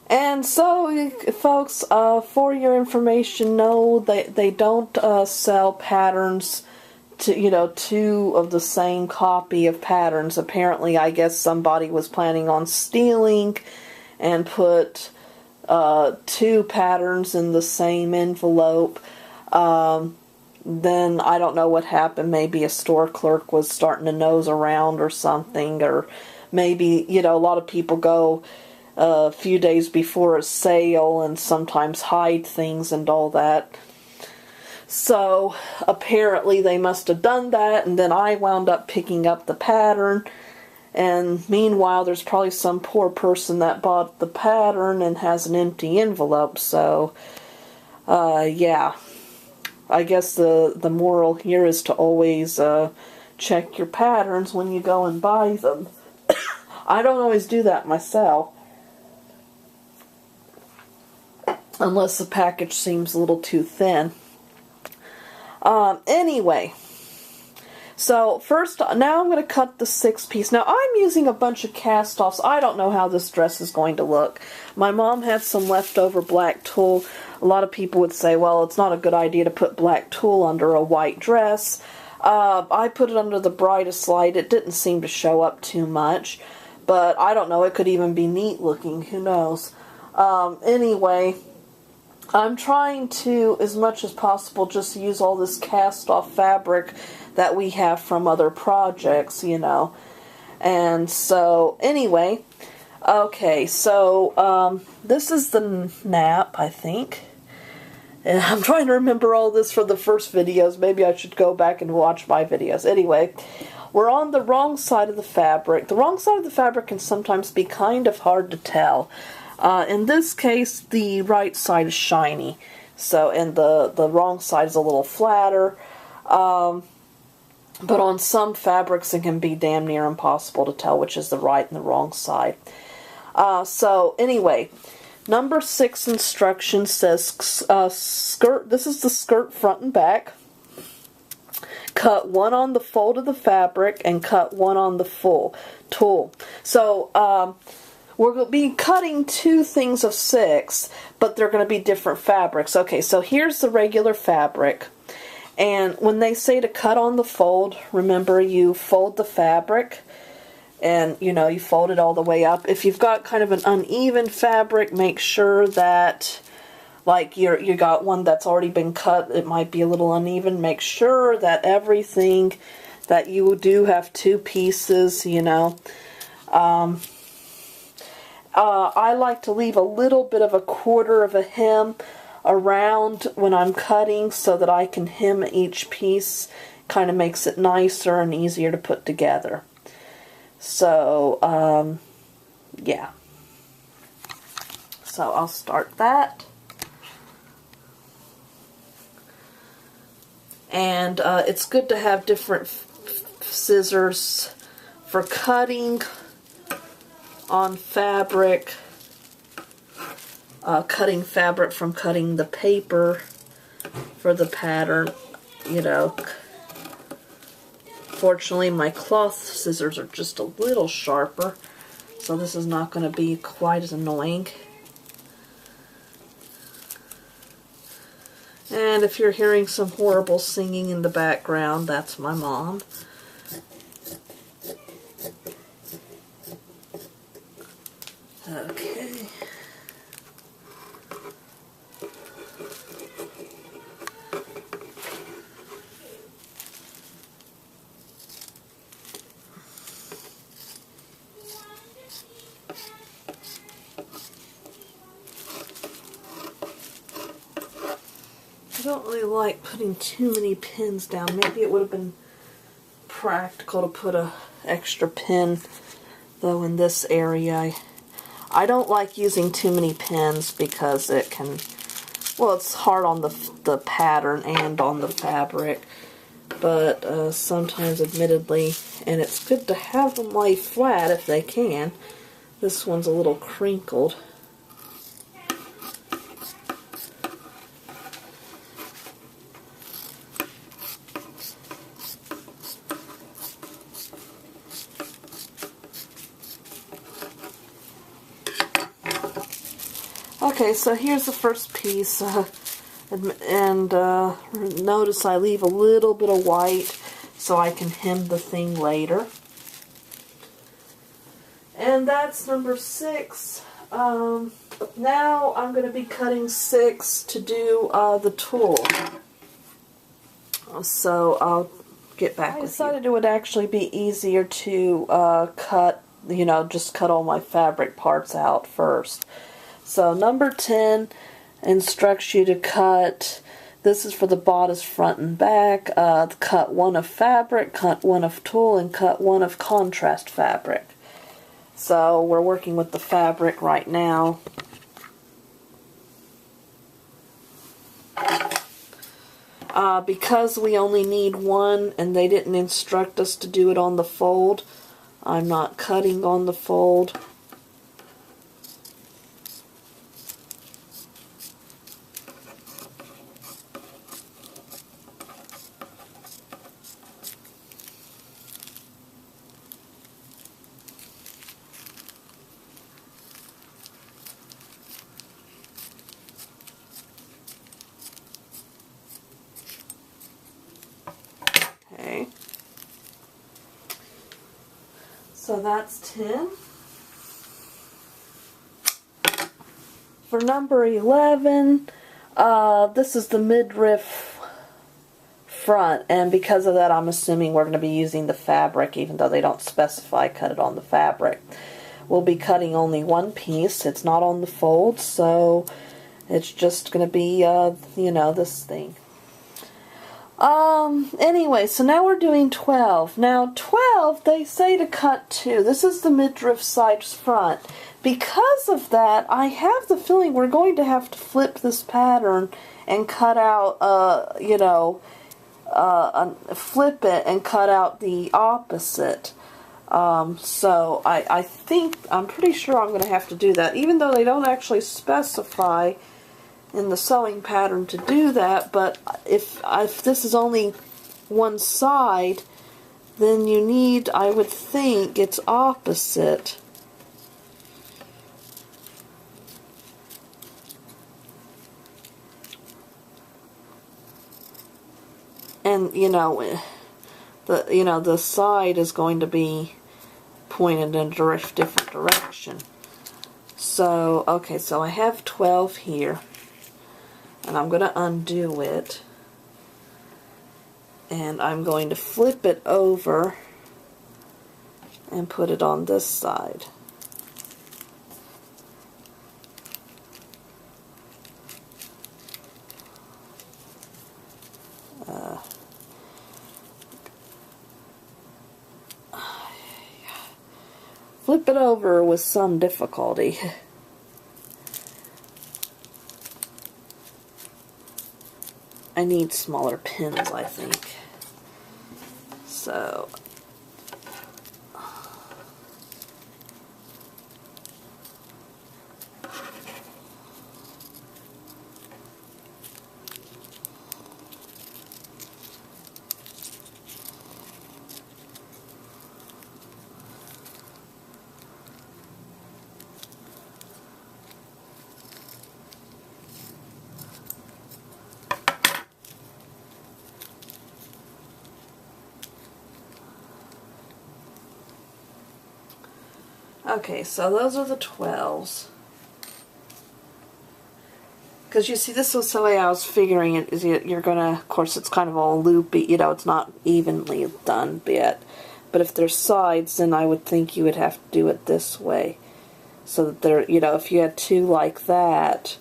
And so, folks, for your information, no, they don't sell patterns to, two of the same copy of patterns. Apparently, I guess somebody was planning on stealing and put two patterns in the same envelope. Then I don't know what happened. Maybe a store clerk was starting to nose around or something, or maybe, a lot of people go a few days before a sale and sometimes hide things and all that. So apparently they must have done that, and then I wound up picking up the pattern. And meanwhile, there's probably some poor person that bought the pattern and has an empty envelope. So, yeah. I guess the moral here is to always check your patterns when you go and buy them. I don't always do that myself, unless the package seems a little too thin. Anyway, so first, now I'm going to cut the 6-piece. Now, I'm using a bunch of cast-offs. I don't know how this dress is going to look. My mom had some leftover black tulle. A lot of people would say, well, it's not a good idea to put black tulle under a white dress. I put it under the brightest light. It didn't seem to show up too much. But I don't know, it could even be neat looking. Who knows? Anyway, I'm trying to, as much as possible, just use all this cast-off fabric that we have from other projects, And so, anyway, okay, so this is the nap, I think. And I'm trying to remember all this from the first videos. Maybe I should go back and watch my videos. Anyway, we're on the wrong side of the fabric. The wrong side of the fabric can sometimes be kind of hard to tell. In this case, the right side is shiny, so, and the wrong side is a little flatter. But on some fabrics, it can be damn near impossible to tell which is the right and the wrong side. So anyway, number 6 instruction says skirt. This is the skirt front and back. Cut one on the fold of the fabric and cut one on the full tulle. So we're going to be cutting 2 things of 6, but they're going to be different fabrics. Okay, so here's the regular fabric. And when they say to cut on the fold, remember you fold the fabric and, you fold it all the way up. If you've got kind of an uneven fabric, make sure that, like, you got one that's already been cut, it might be a little uneven. Make sure that everything, that you do have 2 pieces, I like to leave a little bit of a quarter of a hem around when I'm cutting so that I can hem each piece. Kind of makes it nicer and easier to put together. So, yeah. So I'll start that. And it's good to have different scissors for cutting on fabric. Cutting fabric from cutting the paper for the pattern, Fortunately, my cloth scissors are just a little sharper, so this is not going to be quite as annoying. And if you're hearing some horrible singing in the background, that's my mom. Okay. I don't really like putting too many pins down. Maybe it would have been practical to put a extra pin, though, in this area. I don't like using too many pins because it can, well, it's hard on the pattern and on the fabric. But sometimes, admittedly, and it's good to have them lay flat if they can. This one's a little crinkled. Okay, so here's the first piece, and notice I leave a little bit of white so I can hem the thing later. And that's number 6. Now I'm going to be cutting 6 to do the tulle. So I'll get back with you. I decided it would actually be easier to cut, just cut all my fabric parts out first. So number 10 instructs you to cut, this is for the bodice front and back, cut 1 of fabric, cut 1 of tulle, and cut 1 of contrast fabric. So we're working with the fabric right now. Because we only need 1 and they didn't instruct us to do it on the fold, I'm not cutting on the fold. Okay. So that's 10. For number 11, this is the midriff front, and because of that I'm assuming we're going to be using the fabric, even though they don't specify cut it on the fabric. We'll be cutting only 1 piece. It's not on the fold, so it's just going to be, this thing. Anyway, so now we're doing 12. Now 12, they say to cut 2. This is the midriff side front. Because of that, I have the feeling we're going to have to flip this pattern and cut out, flip it and cut out the opposite. So I'm pretty sure I'm going to have to do that, even though they don't actually specify in the sewing pattern to do that. But if this is only one side, then you need, I would think, it's opposite. And the side is going to be pointed in a different direction. So, okay, so I have 12 here, and I'm going to undo it, and I'm going to flip it over and put it on this side. Flip it over with some difficulty. I need smaller pins, I think. So, okay, so those are the 12s. Because you see, this was the way I was figuring it, is you're going to, of course it's kind of all loopy, it's not evenly done yet. But if there's sides, then I would think you would have to do it this way. So that they're, if you had 2 like that,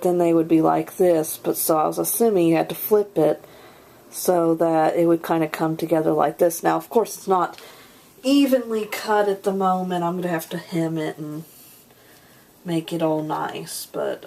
then they would be like this. But so I was assuming you had to flip it so that it would kind of come together like this. Now, of course, it's not evenly cut at the moment. I'm going to have to hem it and make it all nice, but